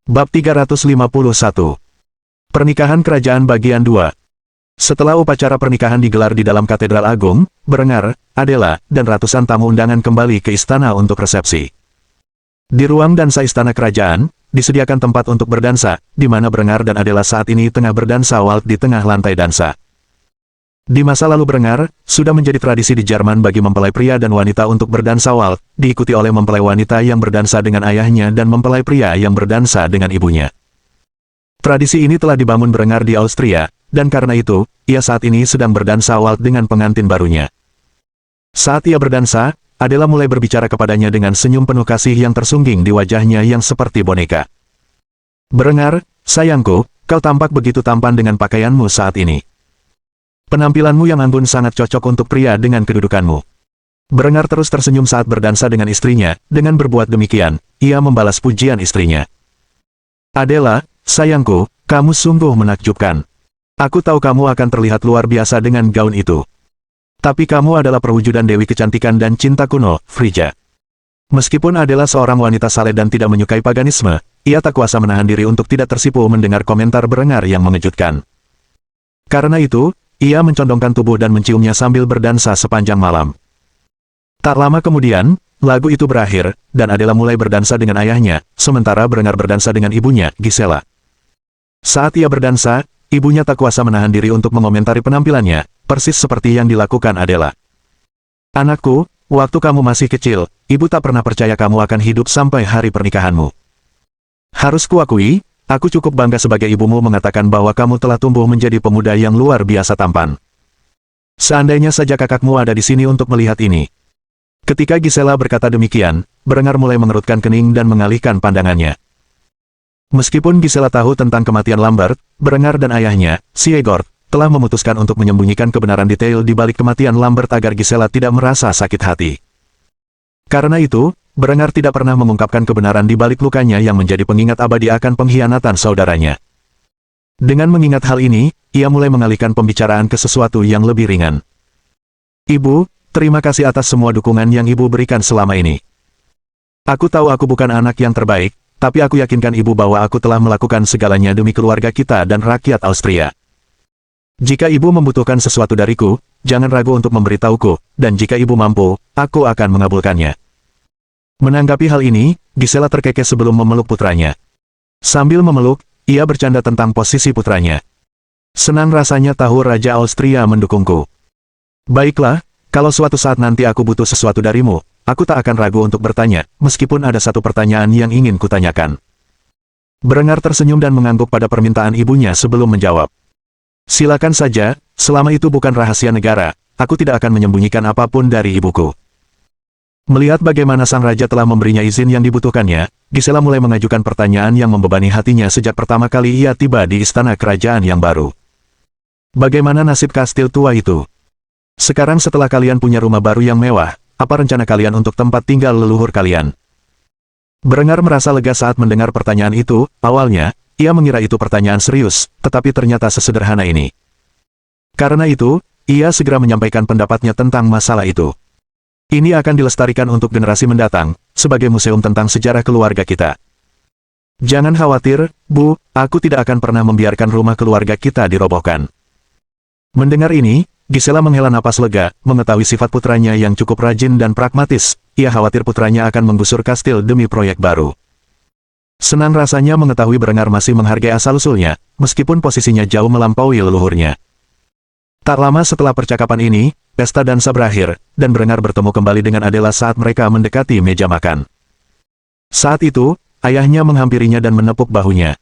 Bab 351. Pernikahan Kerajaan Bagian 2. Setelah upacara pernikahan digelar di dalam Katedral Agung, Berengar, Adela, dan ratusan tamu undangan kembali ke istana untuk resepsi. Di ruang dansa istana kerajaan, disediakan tempat untuk berdansa, di mana Berengar dan Adela saat ini tengah berdansa waltz di tengah lantai dansa. Di masa lalu Berengar, sudah menjadi tradisi di Jerman bagi mempelai pria dan wanita untuk berdansa waltz, diikuti oleh mempelai wanita yang berdansa dengan ayahnya dan mempelai pria yang berdansa dengan ibunya. Tradisi ini telah dibangun Berengar di Austria, dan karena itu, ia saat ini sedang berdansa waltz dengan pengantin barunya. Saat ia berdansa, Adela mulai berbicara kepadanya dengan senyum penuh kasih yang tersungging di wajahnya yang seperti boneka. "Berengar, sayangku, kau tampak begitu tampan dengan pakaianmu saat ini. Penampilanmu yang anggun sangat cocok untuk pria dengan kedudukanmu." Berengar terus tersenyum saat berdansa dengan istrinya. Dengan berbuat demikian, ia membalas pujian istrinya. "Adela, sayangku, kamu sungguh menakjubkan. Aku tahu kamu akan terlihat luar biasa dengan gaun itu. Tapi kamu adalah perwujudan Dewi Kecantikan dan Cinta kuno, Frigga." Meskipun Adela seorang wanita saleh dan tidak menyukai paganisme, ia tak kuasa menahan diri untuk tidak tersipu mendengar komentar Berengar yang mengejutkan. Karena itu, ia mencondongkan tubuh dan menciumnya sambil berdansa sepanjang malam. Tak lama kemudian, lagu itu berakhir, dan Adela mulai berdansa dengan ayahnya, sementara Berengar berdansa dengan ibunya, Gisela. Saat ia berdansa, ibunya tak kuasa menahan diri untuk mengomentari penampilannya, persis seperti yang dilakukan Adela. "Anakku, waktu kamu masih kecil, ibu tak pernah percaya kamu akan hidup sampai hari pernikahanmu. Harus kuakui, aku cukup bangga sebagai ibumu mengatakan bahwa kamu telah tumbuh menjadi pemuda yang luar biasa tampan. Seandainya saja kakakmu ada di sini untuk melihat ini." Ketika Gisela berkata demikian, Berengar mulai mengerutkan kening dan mengalihkan pandangannya. Meskipun Gisela tahu tentang kematian Lambert, Berengar dan ayahnya, Siegord, telah memutuskan untuk menyembunyikan kebenaran detail di balik kematian Lambert agar Gisela tidak merasa sakit hati. Karena itu, Berengar tidak pernah mengungkapkan kebenaran di balik lukanya yang menjadi pengingat abadi akan pengkhianatan saudaranya. Dengan mengingat hal ini, ia mulai mengalihkan pembicaraan ke sesuatu yang lebih ringan. "Ibu, terima kasih atas semua dukungan yang ibu berikan selama ini. Aku tahu aku bukan anak yang terbaik, tapi aku yakinkan ibu bahwa aku telah melakukan segalanya demi keluarga kita dan rakyat Austria. Jika ibu membutuhkan sesuatu dariku, jangan ragu untuk memberitahuku, dan jika ibu mampu, aku akan mengabulkannya." Menanggapi hal ini, Gisela terkekeh sebelum memeluk putranya. Sambil memeluk, ia bercanda tentang posisi putranya. "Senang rasanya tahu Raja Austria mendukungku. Baiklah, kalau suatu saat nanti aku butuh sesuatu darimu, aku tak akan ragu untuk bertanya, meskipun ada satu pertanyaan yang ingin kutanyakan." Berengar tersenyum dan mengangguk pada permintaan ibunya sebelum menjawab. "Silakan saja, selama itu bukan rahasia negara, aku tidak akan menyembunyikan apapun dari ibuku." Melihat bagaimana sang raja telah memberinya izin yang dibutuhkannya, Gisela mulai mengajukan pertanyaan yang membebani hatinya sejak pertama kali ia tiba di istana kerajaan yang baru. "Bagaimana nasib kastil tua itu? Sekarang setelah kalian punya rumah baru yang mewah, apa rencana kalian untuk tempat tinggal leluhur kalian?" Berengar merasa lega saat mendengar pertanyaan itu. Awalnya, ia mengira itu pertanyaan serius, tetapi ternyata sesederhana ini. Karena itu, ia segera menyampaikan pendapatnya tentang masalah itu. "Ini akan dilestarikan untuk generasi mendatang, sebagai museum tentang sejarah keluarga kita. Jangan khawatir, Bu, aku tidak akan pernah membiarkan rumah keluarga kita dirobohkan." Mendengar ini, Gisela menghela napas lega, mengetahui sifat putranya yang cukup rajin dan pragmatis. Ia khawatir putranya akan menggusur kastil demi proyek baru. Senang rasanya mengetahui Berengar masih menghargai asal-usulnya, meskipun posisinya jauh melampaui leluhurnya. Tak lama setelah percakapan ini, pesta dansa berakhir, dan Berengar bertemu kembali dengan Adela saat mereka mendekati meja makan. Saat itu, ayahnya menghampirinya dan menepuk bahunya.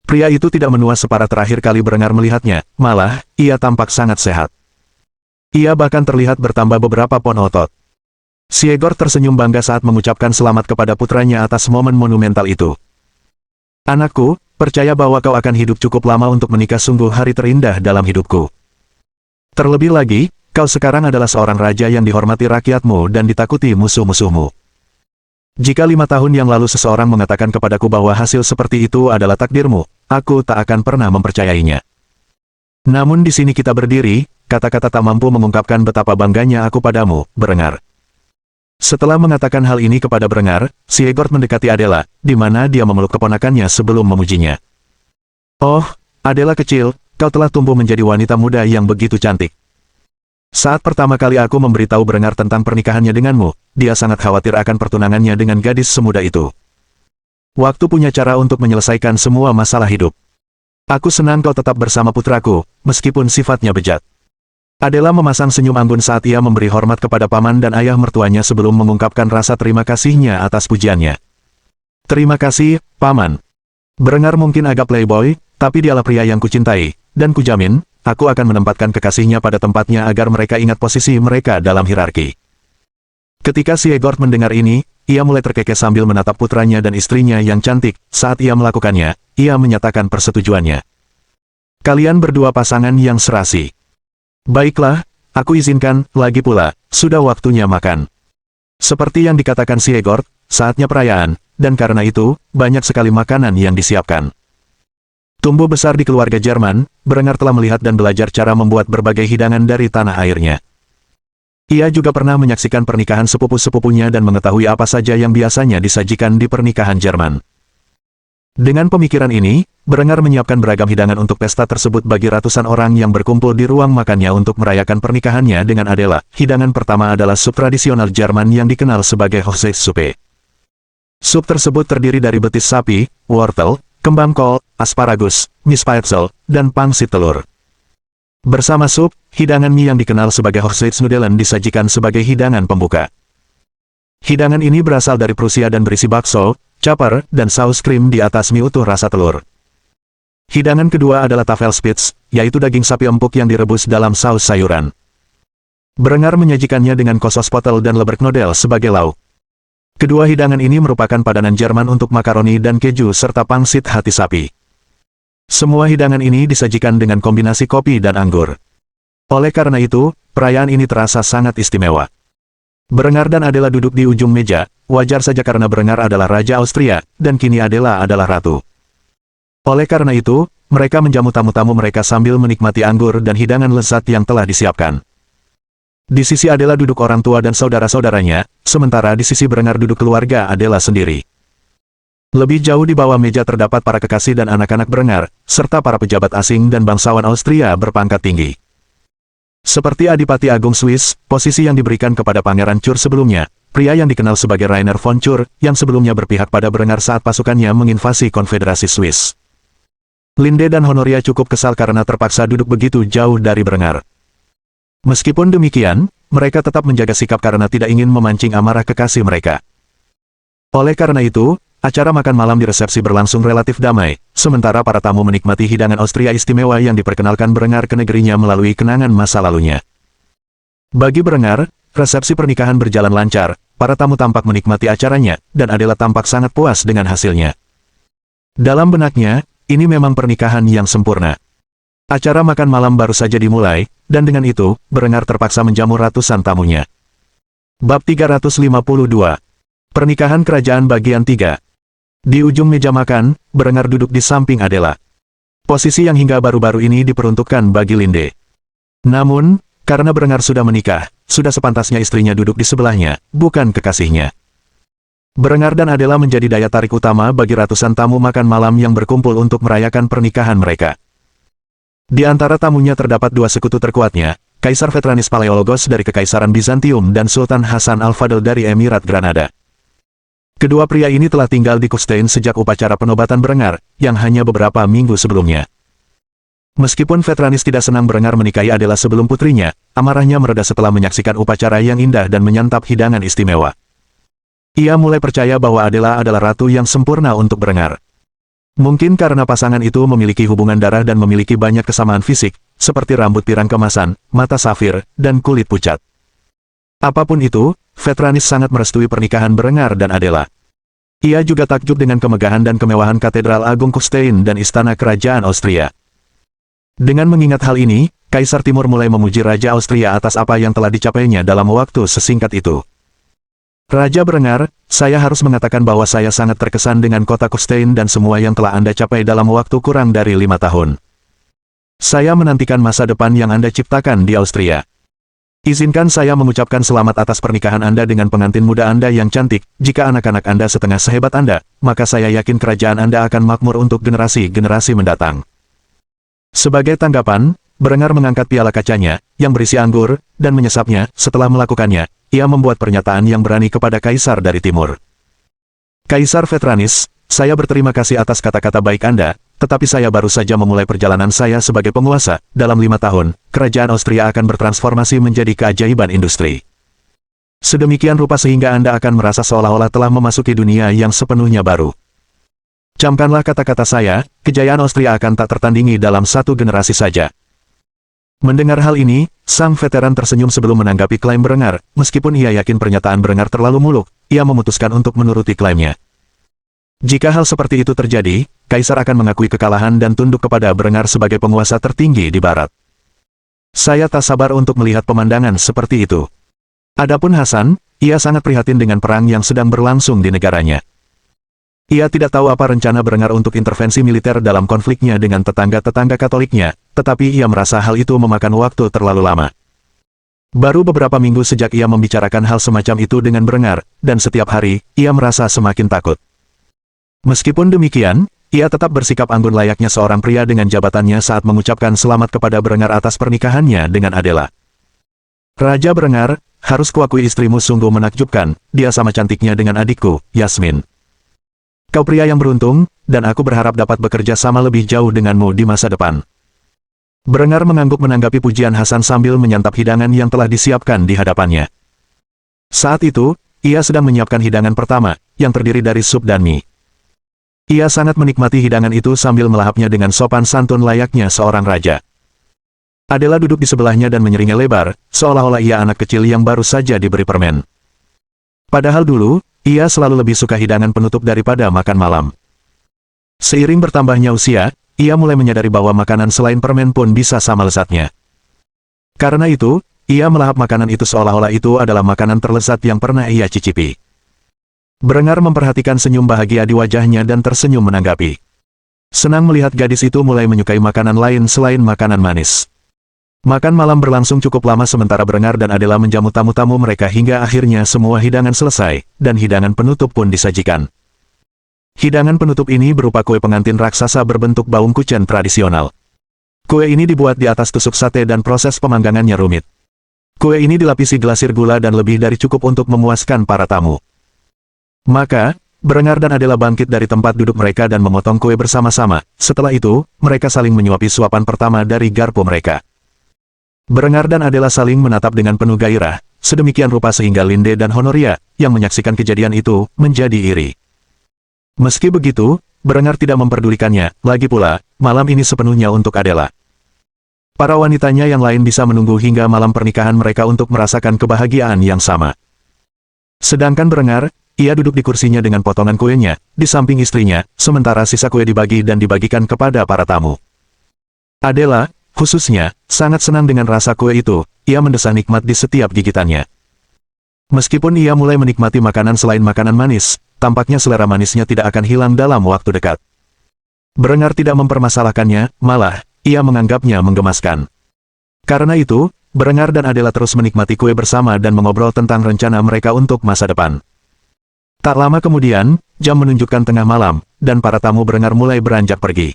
Pria itu tidak menua separah terakhir kali Berengar melihatnya, malah, ia tampak sangat sehat. Ia bahkan terlihat bertambah beberapa pon otot. Siegord tersenyum bangga saat mengucapkan selamat kepada putranya atas momen monumental itu. "Anakku, percaya bahwa kau akan hidup cukup lama untuk menikah, sungguh hari terindah dalam hidupku. Terlebih lagi, kau sekarang adalah seorang raja yang dihormati rakyatmu dan ditakuti musuh-musuhmu. Jika 5 tahun yang lalu seseorang mengatakan kepadaku bahwa hasil seperti itu adalah takdirmu, aku tak akan pernah mempercayainya. Namun di sini kita berdiri, kata-kata tak mampu mengungkapkan betapa bangganya aku padamu, Berengar. Setelah mengatakan hal ini kepada Brengar, Siegord mendekati Adela, di mana dia memeluk keponakannya sebelum memujinya. Oh, Adela kecil, kau telah tumbuh menjadi wanita muda yang begitu cantik. Saat pertama kali aku memberitahu Brengar tentang pernikahannya denganmu, dia sangat khawatir akan pertunangannya dengan gadis semuda itu. Waktu punya cara untuk menyelesaikan semua masalah hidup. Aku senang kau tetap bersama putraku, meskipun sifatnya bejat. Adela memasang senyum anggun saat ia memberi hormat kepada paman dan ayah mertuanya sebelum mengungkapkan rasa terima kasihnya atas pujiannya. Terima kasih, paman. Brengar mungkin agak playboy, tapi dialah pria yang kucintai, dan kujamin, aku akan menempatkan kekasihnya pada tempatnya agar mereka ingat posisi mereka dalam hierarki. Ketika Siegord mendengar ini, ia mulai terkekeh sambil menatap putranya dan istrinya yang cantik. Saat ia melakukannya, ia menyatakan persetujuannya. Kalian berdua pasangan yang serasi. Baiklah, aku izinkan, lagi pula, sudah waktunya makan. Seperti yang dikatakan Siegord, saatnya perayaan, dan karena itu, banyak sekali makanan yang disiapkan. Tumbuh besar di keluarga Jerman, Brengar telah melihat dan belajar cara membuat berbagai hidangan dari tanah airnya. Ia juga pernah menyaksikan pernikahan sepupu-sepupunya dan mengetahui apa saja yang biasanya disajikan di pernikahan Jerman. Dengan pemikiran ini, Brengar menyiapkan beragam hidangan untuk pesta tersebut bagi ratusan orang yang berkumpul di ruang makannya untuk merayakan pernikahannya dengan Adela. Hidangan pertama adalah sup tradisional Jerman yang dikenal sebagai Hochzeitssuppe. Sup tersebut terdiri dari betis sapi, wortel, kembang kol, asparagus, mispatzel, dan pangsit telur. Bersama sup, hidangan mie yang dikenal sebagai Hochzeitsnudeln disajikan sebagai hidangan pembuka. Hidangan ini berasal dari Prusia dan berisi bakso, caper, dan saus krim di atas mie utuh rasa telur. Hidangan kedua adalah Tafelspitz, yaitu daging sapi empuk yang direbus dalam saus sayuran. Brengar menyajikannya dengan Kosospotel dan Leberknödel sebagai lauk. Kedua hidangan ini merupakan padanan Jerman untuk makaroni dan keju serta pangsit hati sapi. Semua hidangan ini disajikan dengan kombinasi kopi dan anggur. Oleh karena itu, perayaan ini terasa sangat istimewa. Brengar dan Adela duduk di ujung meja, wajar saja karena Brengar adalah Raja Austria, dan kini Adela adalah Ratu. Oleh karena itu, mereka menjamu tamu-tamu mereka sambil menikmati anggur dan hidangan lezat yang telah disiapkan. Di sisi Adela duduk orang tua dan saudara-saudaranya, sementara di sisi Brengar duduk keluarga Adela sendiri. Lebih jauh di bawah meja terdapat para kekasih dan anak-anak Brengar, serta para pejabat asing dan bangsawan Austria berpangkat tinggi. Seperti Adipati Agung Swiss, posisi yang diberikan kepada Pangeran Chur sebelumnya, pria yang dikenal sebagai Rainer von Chur, yang sebelumnya berpihak pada Brengar saat pasukannya menginvasi Konfederasi Swiss. Linde dan Honoria cukup kesal karena terpaksa duduk begitu jauh dari Brengar. Meskipun demikian, mereka tetap menjaga sikap karena tidak ingin memancing amarah kekasih mereka. Oleh karena itu, acara makan malam di resepsi berlangsung relatif damai, sementara para tamu menikmati hidangan Austria istimewa yang diperkenalkan Brengar ke negerinya melalui kenangan masa lalunya. Bagi Brengar, resepsi pernikahan berjalan lancar, para tamu tampak menikmati acaranya, dan Adela tampak sangat puas dengan hasilnya. Dalam benaknya, ini memang pernikahan yang sempurna. Acara makan malam baru saja dimulai, dan dengan itu, Brengar terpaksa menjamu ratusan tamunya. Bab 352. Pernikahan Kerajaan Bagian 3. Di ujung meja makan, Brengar duduk di samping Adela. Posisi yang hingga baru-baru ini diperuntukkan bagi Linde. Namun, karena Brengar sudah menikah, sudah sepantasnya istrinya duduk di sebelahnya, bukan kekasihnya. Brengar dan Adela menjadi daya tarik utama bagi ratusan tamu makan malam yang berkumpul untuk merayakan pernikahan mereka. Di antara tamunya terdapat dua sekutu terkuatnya, Kaisar Vetranis Palaiologos dari Kekaisaran Bizantium dan Sultan Hasan Al-Fadl dari Emirat Granada. Kedua pria ini telah tinggal di Kufstein sejak upacara penobatan Brengar, yang hanya beberapa minggu sebelumnya. Meskipun Vetranis tidak senang Brengar menikahi Adela sebelum putrinya, amarahnya mereda setelah menyaksikan upacara yang indah dan menyantap hidangan istimewa. Ia mulai percaya bahwa Adela adalah ratu yang sempurna untuk Brengar. Mungkin karena pasangan itu memiliki hubungan darah dan memiliki banyak kesamaan fisik, seperti rambut pirang kemasan, mata safir, dan kulit pucat. Apapun itu, Vetranis sangat merestui pernikahan Brengar dan Adela. Ia juga takjub dengan kemegahan dan kemewahan Katedral Agung Kufstein dan Istana Kerajaan Austria. Dengan mengingat hal ini, Kaisar Timur mulai memuji Raja Austria atas apa yang telah dicapainya dalam waktu sesingkat itu. Raja Brengar, saya harus mengatakan bahwa saya sangat terkesan dengan kota Kufstein dan semua yang telah Anda capai dalam waktu kurang dari 5 tahun. Saya menantikan masa depan yang Anda ciptakan di Austria. Izinkan saya mengucapkan selamat atas pernikahan Anda dengan pengantin muda Anda yang cantik. Jika anak-anak Anda setengah sehebat Anda, maka saya yakin kerajaan Anda akan makmur untuk generasi-generasi mendatang. Sebagai tanggapan, Berengar mengangkat piala kacanya, yang berisi anggur, dan menyesapnya. Setelah melakukannya, ia membuat pernyataan yang berani kepada Kaisar dari Timur. Kaisar Vetranis, saya berterima kasih atas kata-kata baik Anda, tetapi saya baru saja memulai perjalanan saya sebagai penguasa. Dalam 5 tahun, kerajaan Austria akan bertransformasi menjadi keajaiban industri. Sedemikian rupa sehingga Anda akan merasa seolah-olah telah memasuki dunia yang sepenuhnya baru. Camkanlah kata-kata saya, kejayaan Austria akan tak tertandingi dalam 1 generasi saja. Mendengar hal ini, sang veteran tersenyum sebelum menanggapi klaim Berengar. Meskipun ia yakin pernyataan Berengar terlalu muluk, ia memutuskan untuk menuruti klaimnya. Jika hal seperti itu terjadi, Kaisar akan mengakui kekalahan dan tunduk kepada Berengar sebagai penguasa tertinggi di barat. Saya tak sabar untuk melihat pemandangan seperti itu. Adapun Hasan, ia sangat prihatin dengan perang yang sedang berlangsung di negaranya. Ia tidak tahu apa rencana Berengar untuk intervensi militer dalam konfliknya dengan tetangga-tetangga Katoliknya, tetapi ia merasa hal itu memakan waktu terlalu lama. Baru beberapa minggu sejak ia membicarakan hal semacam itu dengan Berengar, dan setiap hari, ia merasa semakin takut. Meskipun demikian, ia tetap bersikap anggun layaknya seorang pria dengan jabatannya saat mengucapkan selamat kepada Berengar atas pernikahannya dengan Adela. Raja Berengar, harus kuakui istrimu sungguh menakjubkan, dia sama cantiknya dengan adikku, Yasmin. Kau pria yang beruntung, dan aku berharap dapat bekerja sama lebih jauh denganmu di masa depan. Berengar mengangguk menanggapi pujian Hasan sambil menyantap hidangan yang telah disiapkan di hadapannya. Saat itu, ia sedang menyiapkan hidangan pertama, yang terdiri dari sup dan mie. Ia sangat menikmati hidangan itu sambil melahapnya dengan sopan santun layaknya seorang raja. Adela duduk di sebelahnya dan menyeringai lebar, seolah-olah ia anak kecil yang baru saja diberi permen. Padahal dulu, ia selalu lebih suka hidangan penutup daripada makan malam. Seiring bertambahnya usia, ia mulai menyadari bahwa makanan selain permen pun bisa sama lezatnya. Karena itu, ia melahap makanan itu seolah-olah itu adalah makanan terlezat yang pernah ia cicipi. Berengar memperhatikan senyum bahagia di wajahnya dan tersenyum menanggapi. Senang melihat gadis itu mulai menyukai makanan lain selain makanan manis. Makan malam berlangsung cukup lama sementara Berengar dan Adela menjamu tamu-tamu mereka hingga akhirnya semua hidangan selesai, dan hidangan penutup pun disajikan. Hidangan penutup ini berupa kue pengantin raksasa berbentuk baung kucen tradisional. Kue ini dibuat di atas tusuk sate dan proses pemanggangannya rumit. Kue ini dilapisi glasir gula dan lebih dari cukup untuk memuaskan para tamu. Maka, Berengar dan Adela bangkit dari tempat duduk mereka dan memotong kue bersama-sama. Setelah itu, mereka saling menyuapi suapan pertama dari garpu mereka. Berengar dan Adela saling menatap dengan penuh gairah, sedemikian rupa sehingga Linde dan Honoria, yang menyaksikan kejadian itu, menjadi iri. Meski begitu, Berengar tidak memperdulikannya, lagi pula, malam ini sepenuhnya untuk Adela. Para wanitanya yang lain bisa menunggu hingga malam pernikahan mereka untuk merasakan kebahagiaan yang sama. Sedangkan Berengar, ia duduk di kursinya dengan potongan kuenya, di samping istrinya, sementara sisa kue dibagi dan dibagikan kepada para tamu. Adela, khususnya, sangat senang dengan rasa kue itu, ia mendesah nikmat di setiap gigitannya. Meskipun ia mulai menikmati makanan selain makanan manis, tampaknya selera manisnya tidak akan hilang dalam waktu dekat. Berengar tidak mempermasalahkannya, malah, ia menganggapnya menggemaskan. Karena itu, Berengar dan Adela terus menikmati kue bersama dan mengobrol tentang rencana mereka untuk masa depan. Tak lama kemudian, jam menunjukkan tengah malam, dan para tamu Berengar mulai beranjak pergi.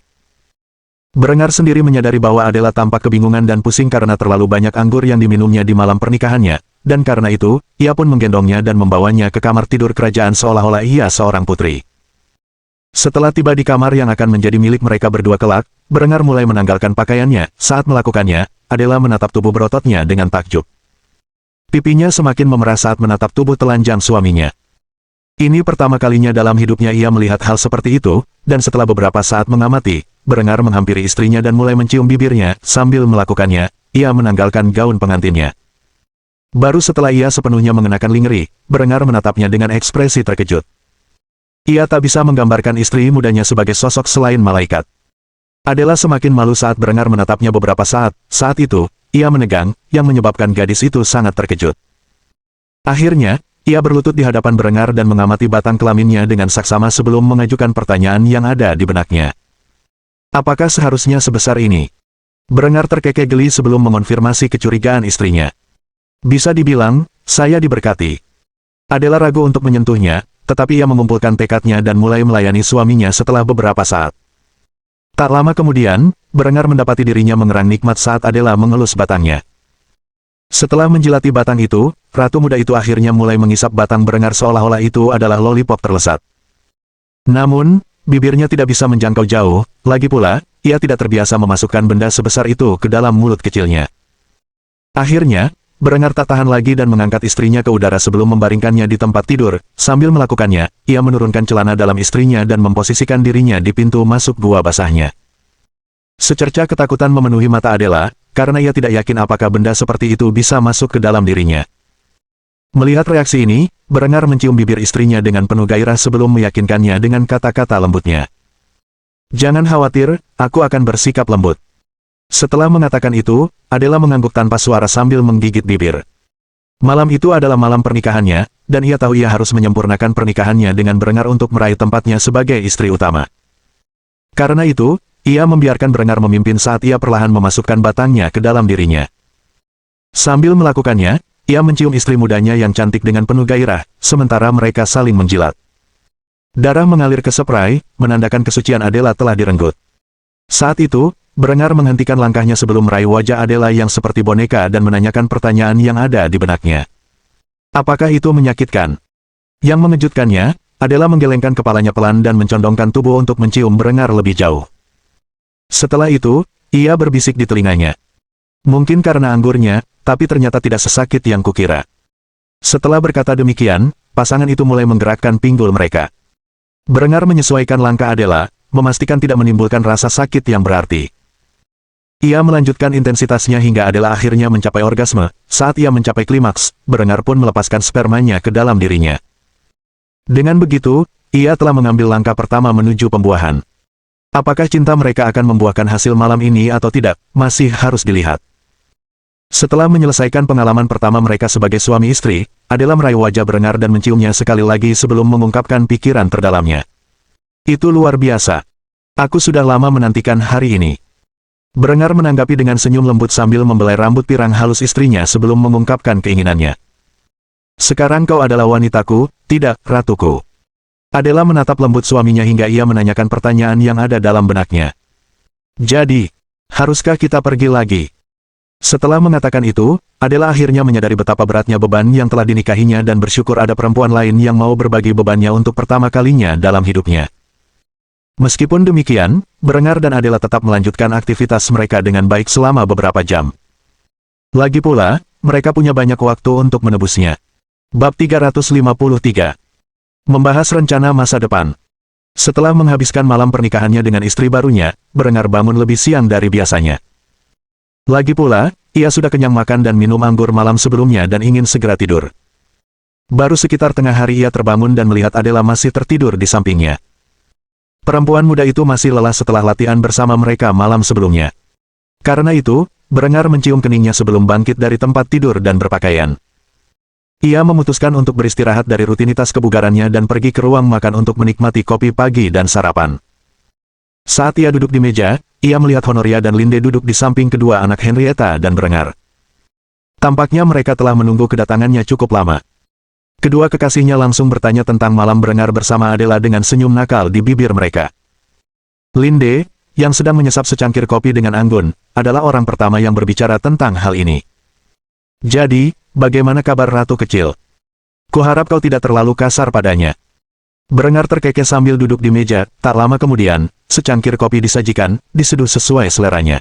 Berengar sendiri menyadari bahwa Adela tampak kebingungan dan pusing karena terlalu banyak anggur yang diminumnya di malam pernikahannya, dan karena itu, ia pun menggendongnya dan membawanya ke kamar tidur kerajaan seolah-olah ia seorang putri. Setelah tiba di kamar yang akan menjadi milik mereka berdua kelak, Berengar mulai menanggalkan pakaiannya. Saat melakukannya, Adela menatap tubuh berototnya dengan takjub. Pipinya semakin memerah saat menatap tubuh telanjang suaminya. Ini pertama kalinya dalam hidupnya ia melihat hal seperti itu, dan setelah beberapa saat mengamati, Berengar menghampiri istrinya dan mulai mencium bibirnya. Sambil melakukannya, ia menanggalkan gaun pengantinnya. Baru setelah ia sepenuhnya mengenakan lingerie, Berengar menatapnya dengan ekspresi terkejut. Ia tak bisa menggambarkan istri mudanya sebagai sosok selain malaikat. Adela semakin malu saat Berengar menatapnya beberapa saat. Saat itu, ia menegang, yang menyebabkan gadis itu sangat terkejut. Akhirnya, ia berlutut di hadapan Berengar dan mengamati batang kelaminnya dengan saksama sebelum mengajukan pertanyaan yang ada di benaknya. Apakah seharusnya sebesar ini? Berengar terkekeh geli sebelum mengonfirmasi kecurigaan istrinya. Bisa dibilang, saya diberkati. Adela ragu untuk menyentuhnya, tetapi ia mengumpulkan tekadnya dan mulai melayani suaminya setelah beberapa saat. Tak lama kemudian, Berengar mendapati dirinya mengerang nikmat saat Adela mengelus batangnya. Setelah menjilati batang itu, ratu muda itu akhirnya mulai mengisap batang Berengar seolah-olah itu adalah lollipop terlesat. Namun, bibirnya tidak bisa menjangkau jauh, lagi pula, ia tidak terbiasa memasukkan benda sebesar itu ke dalam mulut kecilnya. Akhirnya, Berengar tak tahan lagi dan mengangkat istrinya ke udara sebelum membaringkannya di tempat tidur. Sambil melakukannya, ia menurunkan celana dalam istrinya dan memposisikan dirinya di pintu masuk gua basahnya. Secerca ketakutan memenuhi mata Adela, karena ia tidak yakin apakah benda seperti itu bisa masuk ke dalam dirinya. Melihat reaksi ini, Berengar mencium bibir istrinya dengan penuh gairah sebelum meyakinkannya dengan kata-kata lembutnya. "Jangan khawatir, aku akan bersikap lembut." Setelah mengatakan itu, Adela mengangguk tanpa suara sambil menggigit bibir. Malam itu adalah malam pernikahannya, dan ia tahu ia harus menyempurnakan pernikahannya dengan Berengar untuk meraih tempatnya sebagai istri utama. Karena itu, ia membiarkan Berengar memimpin saat ia perlahan memasukkan batangnya ke dalam dirinya. Sambil melakukannya, ia mencium istri mudanya yang cantik dengan penuh gairah, sementara mereka saling menjilat. Darah mengalir ke spray, menandakan kesucian Adela telah direnggut. Saat itu, Berengar menghentikan langkahnya sebelum meraih wajah Adela yang seperti boneka dan menanyakan pertanyaan yang ada di benaknya. "Apakah itu menyakitkan?" Yang mengejutkannya, Adela menggelengkan kepalanya pelan dan mencondongkan tubuh untuk mencium Berengar lebih jauh. Setelah itu, ia berbisik di telinganya. "Mungkin karena anggurnya, tapi ternyata tidak sesakit yang kukira." Setelah berkata demikian, pasangan itu mulai menggerakkan pinggul mereka. Berengar menyesuaikan langkah Adela, memastikan tidak menimbulkan rasa sakit yang berarti. Ia melanjutkan intensitasnya hingga Adela akhirnya mencapai orgasme. Saat ia mencapai klimaks, Berengar pun melepaskan spermanya ke dalam dirinya. Dengan begitu, ia telah mengambil langkah pertama menuju pembuahan. Apakah cinta mereka akan membuahkan hasil malam ini atau tidak, masih harus dilihat. Setelah menyelesaikan pengalaman pertama mereka sebagai suami istri, Adela meraih wajah Berengar dan menciumnya sekali lagi sebelum mengungkapkan pikiran terdalamnya. "Itu luar biasa. Aku sudah lama menantikan hari ini." Berengar menanggapi dengan senyum lembut sambil membelai rambut pirang halus istrinya sebelum mengungkapkan keinginannya. "Sekarang kau adalah wanitaku, tidak, ratuku." Adela menatap lembut suaminya hingga ia menanyakan pertanyaan yang ada dalam benaknya. "Jadi, haruskah kita pergi lagi?" Setelah mengatakan itu, Adela akhirnya menyadari betapa beratnya beban yang telah dinikahinya dan bersyukur ada perempuan lain yang mau berbagi bebannya untuk pertama kalinya dalam hidupnya. Meskipun demikian, Berengar dan Adela tetap melanjutkan aktivitas mereka dengan baik selama beberapa jam. Lagi pula, mereka punya banyak waktu untuk menebusnya. Bab 353. Membahas rencana masa depan. Setelah menghabiskan malam pernikahannya dengan istri barunya, Berengar bangun lebih siang dari biasanya. Lagi pula, ia sudah kenyang makan dan minum anggur malam sebelumnya dan ingin segera tidur. Baru sekitar tengah hari ia terbangun dan melihat Adela masih tertidur di sampingnya. Perempuan muda itu masih lelah setelah latihan bersama mereka malam sebelumnya. Karena itu, Berengar mencium keningnya sebelum bangkit dari tempat tidur dan berpakaian. Ia memutuskan untuk beristirahat dari rutinitas kebugarannya dan pergi ke ruang makan untuk menikmati kopi pagi dan sarapan. Saat ia duduk di meja, ia melihat Honoria dan Linde duduk di samping kedua anak Henrietta dan Berengar. Tampaknya mereka telah menunggu kedatangannya cukup lama. Kedua kekasihnya langsung bertanya tentang malam Berengar bersama Adela dengan senyum nakal di bibir mereka. Linde, yang sedang menyesap secangkir kopi dengan anggun, adalah orang pertama yang berbicara tentang hal ini. "Jadi, bagaimana kabar ratu kecil? Kuharap kau tidak terlalu kasar padanya." Berengar terkekeh sambil duduk di meja. Tak lama kemudian, secangkir kopi disajikan, diseduh sesuai seleranya.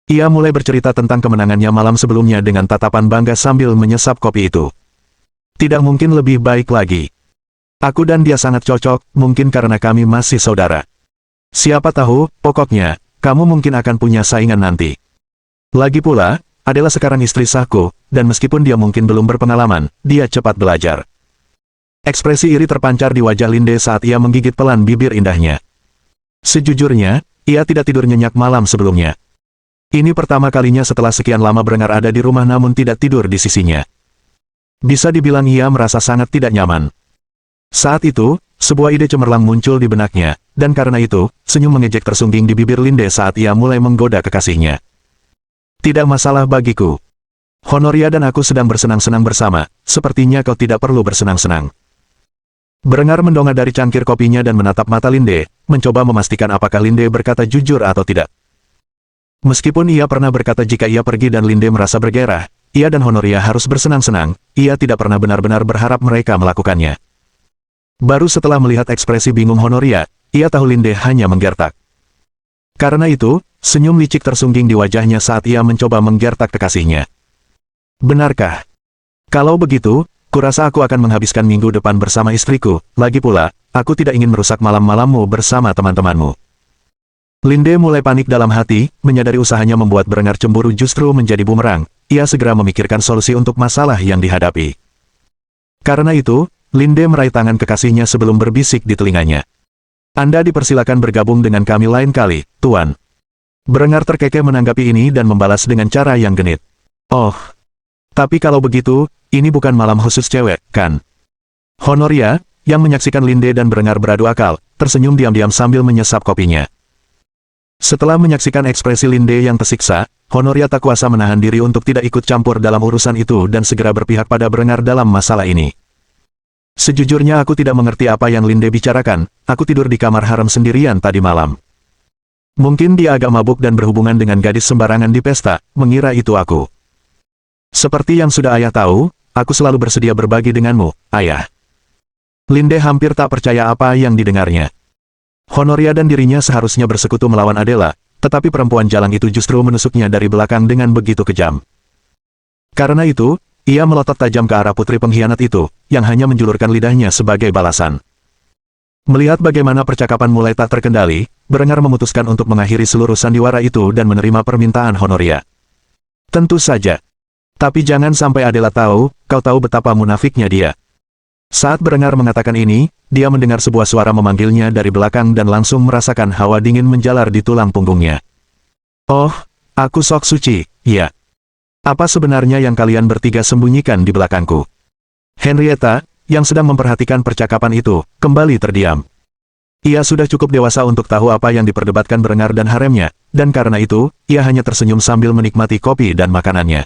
Ia mulai bercerita tentang kemenangannya malam sebelumnya dengan tatapan bangga sambil menyesap kopi itu. "Tidak mungkin lebih baik lagi. Aku dan dia sangat cocok, mungkin karena kami masih saudara. Siapa tahu, pokoknya, kamu mungkin akan punya saingan nanti. Lagi pula, Adela sekarang istri sahku, dan meskipun dia mungkin belum berpengalaman, dia cepat belajar." Ekspresi iri terpancar di wajah Linde saat ia menggigit pelan bibir indahnya. Sejujurnya, ia tidak tidur nyenyak malam sebelumnya. Ini pertama kalinya setelah sekian lama Berengar ada di rumah namun tidak tidur di sisinya. Bisa dibilang ia merasa sangat tidak nyaman. Saat itu, sebuah ide cemerlang muncul di benaknya, dan karena itu, senyum mengejek tersungging di bibir Linde saat ia mulai menggoda kekasihnya. "Tidak masalah bagiku. Honoria dan aku sedang bersenang-senang bersama, sepertinya kau tidak perlu bersenang-senang. Berengar mendongak dari cangkir kopinya dan menatap mata Linde, mencoba memastikan apakah Linde berkata jujur atau tidak. Meskipun ia pernah berkata jika ia pergi dan Linde merasa bergairah, ia dan Honoria harus bersenang-senang, ia tidak pernah benar-benar berharap mereka melakukannya. Baru setelah melihat ekspresi bingung Honoria, ia tahu Linde hanya menggertak. Karena itu, senyum licik tersungging di wajahnya saat ia mencoba menggertak kekasihnya. Benarkah? Kalau begitu, kurasa aku akan menghabiskan minggu depan bersama istriku, lagi pula, aku tidak ingin merusak malam-malammu bersama teman-temanmu. Linde mulai panik dalam hati, menyadari usahanya membuat Berengar cemburu justru menjadi bumerang, ia segera memikirkan solusi untuk masalah yang dihadapi. Karena itu, Linde meraih tangan kekasihnya sebelum berbisik di telinganya. Anda dipersilakan bergabung dengan kami lain kali, Tuan. Berengar terkekeh menanggapi ini dan membalas dengan cara yang genit. Oh, tapi kalau begitu, ini bukan malam khusus cewek, kan? Honoria, yang menyaksikan Linde dan Berengar beradu akal, tersenyum diam-diam sambil menyesap kopinya. Setelah menyaksikan ekspresi Linde yang tersiksa, Honoria tak kuasa menahan diri untuk tidak ikut campur dalam urusan itu dan segera berpihak pada Berengar dalam masalah ini. Sejujurnya aku tidak mengerti apa yang Linde bicarakan, aku tidur di kamar harem sendirian tadi malam. Mungkin dia agak mabuk dan berhubungan dengan gadis sembarangan di pesta, mengira itu aku. Seperti yang sudah ayah tahu, aku selalu bersedia berbagi denganmu, ayah. Linde hampir tak percaya apa yang didengarnya. Honoria dan dirinya seharusnya bersekutu melawan Adela, tetapi perempuan jalang itu justru menusuknya dari belakang dengan begitu kejam. Karena itu, ia melotot tajam ke arah putri pengkhianat itu, yang hanya menjulurkan lidahnya sebagai balasan. Melihat bagaimana percakapan mulai tak terkendali, Berengar memutuskan untuk mengakhiri seluruh sandiwara itu dan menerima permintaan Honoria. Tentu saja. Tapi jangan sampai Adela tahu, kau tahu betapa munafiknya dia. Saat Berengar mengatakan ini, dia mendengar sebuah suara memanggilnya dari belakang dan langsung merasakan hawa dingin menjalar di tulang punggungnya. Oh, aku Sok Suci, ya. Apa sebenarnya yang kalian bertiga sembunyikan di belakangku? Henrietta, yang sedang memperhatikan percakapan itu, kembali terdiam. Ia sudah cukup dewasa untuk tahu apa yang diperdebatkan Berengar dan haremnya, dan karena itu, ia hanya tersenyum sambil menikmati kopi dan makanannya.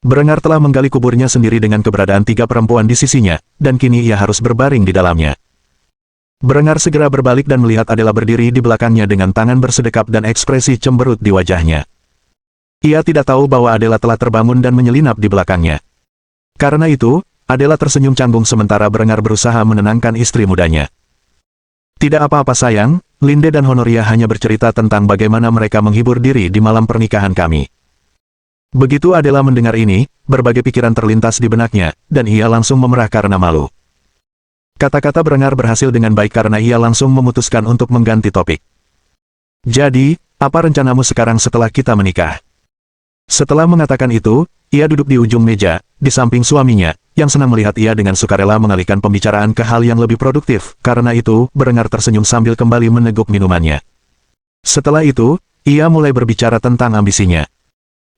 Berengar telah menggali kuburnya sendiri dengan keberadaan tiga perempuan di sisinya, dan kini ia harus berbaring di dalamnya. Berengar segera berbalik dan melihat Adela berdiri di belakangnya dengan tangan bersedekap dan ekspresi cemberut di wajahnya. Ia tidak tahu bahwa Adela telah terbangun dan menyelinap di belakangnya. Karena itu, Adela tersenyum canggung sementara Berengar berusaha menenangkan istri mudanya. Tidak apa-apa sayang, Linde dan Honoria hanya bercerita tentang bagaimana mereka menghibur diri di malam pernikahan kami. Begitu Adela mendengar ini, berbagai pikiran terlintas di benaknya, dan ia langsung memerah karena malu. Kata-kata Berengar berhasil dengan baik karena ia langsung memutuskan untuk mengganti topik. Jadi, apa rencanamu sekarang setelah kita menikah? Setelah mengatakan itu, ia duduk di ujung meja, di samping suaminya, yang senang melihat ia dengan sukarela mengalihkan pembicaraan ke hal yang lebih produktif. Karena itu, Berengar tersenyum sambil kembali meneguk minumannya. Setelah itu, ia mulai berbicara tentang ambisinya.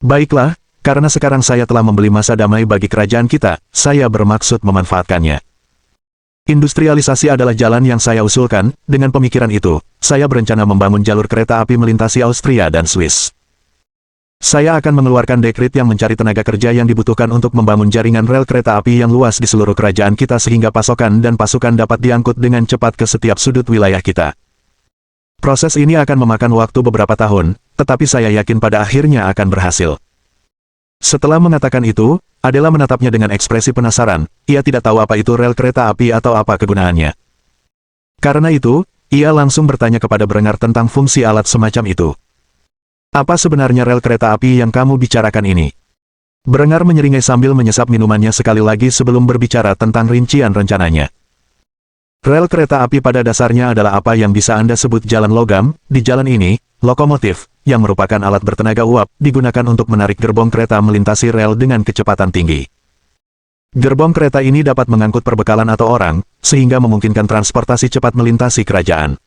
Baiklah, karena sekarang saya telah membeli masa damai bagi kerajaan kita, saya bermaksud memanfaatkannya. Industrialisasi adalah jalan yang saya usulkan, dengan pemikiran itu, saya berencana membangun jalur kereta api melintasi Austria dan Swiss. Saya akan mengeluarkan dekret yang mencari tenaga kerja yang dibutuhkan untuk membangun jaringan rel kereta api yang luas di seluruh kerajaan kita sehingga pasokan dan pasukan dapat diangkut dengan cepat ke setiap sudut wilayah kita. Proses ini akan memakan waktu beberapa tahun, tetapi saya yakin pada akhirnya akan berhasil. Setelah mengatakan itu, Adela menatapnya dengan ekspresi penasaran, ia tidak tahu apa itu rel kereta api atau apa kegunaannya. Karena itu, ia langsung bertanya kepada Berengar tentang fungsi alat semacam itu. Apa sebenarnya rel kereta api yang kamu bicarakan ini? Berengar menyeringai sambil menyesap minumannya sekali lagi sebelum berbicara tentang rincian rencananya. Rel kereta api pada dasarnya adalah apa yang bisa Anda sebut jalan logam. Di jalan ini, lokomotif, yang merupakan alat bertenaga uap, digunakan untuk menarik gerbong kereta melintasi rel dengan kecepatan tinggi. Gerbong kereta ini dapat mengangkut perbekalan atau orang, sehingga memungkinkan transportasi cepat melintasi kerajaan.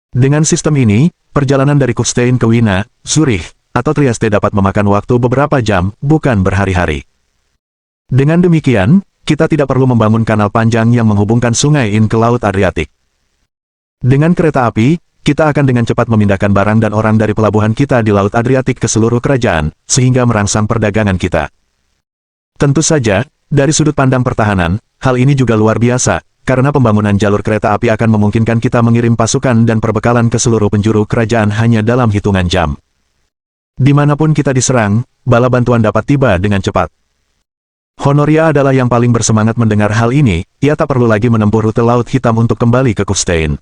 Dengan sistem ini, perjalanan dari Kufstein ke Wina, Zurich, atau Trieste dapat memakan waktu beberapa jam, bukan berhari-hari. Dengan demikian, kita tidak perlu membangun kanal panjang yang menghubungkan sungai Inn ke Laut Adriatik. Dengan kereta api, kita akan dengan cepat memindahkan barang dan orang dari pelabuhan kita di Laut Adriatik ke seluruh kerajaan, sehingga merangsang perdagangan kita. Tentu saja, dari sudut pandang pertahanan, hal ini juga luar biasa, karena pembangunan jalur kereta api akan memungkinkan kita mengirim pasukan dan perbekalan ke seluruh penjuru kerajaan hanya dalam hitungan jam. Dimanapun kita diserang, bala bantuan dapat tiba dengan cepat. Honoria adalah yang paling bersemangat mendengar hal ini, ia tak perlu lagi menempuh rute Laut Hitam untuk kembali ke Kufstein.